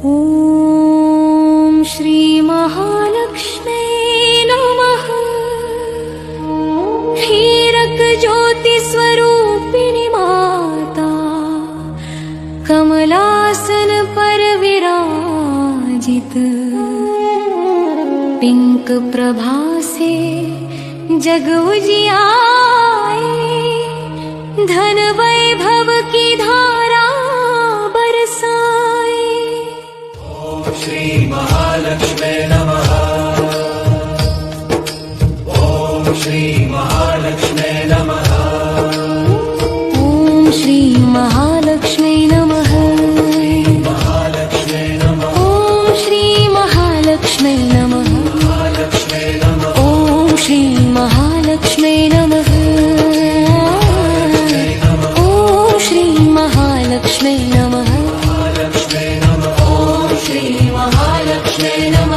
ॐ श्री महालक्ष्मी नमः। हीरक ज्योति स्वरूपिणी माता कमलासन पर विराजित, पिंक प्रभा से जग उजियाए, धन वैभव की धारा बरसाए। ओम श्री महालक्ष्मी नमः। ओम श्री महालक्ष्मी नमः। ओम श्री महालक्ष्मी नमः। महालक्ष्मी नमः। ओम श्री महालक्ष्मी नमः। महालक्ष्मी नमः। ओम श्री महालक्ष्मी नमः। ओम श्री महालक्ष्मी नमः। महालक्ष्मी नमः। ओम श्री महालक्ष्मी नमः।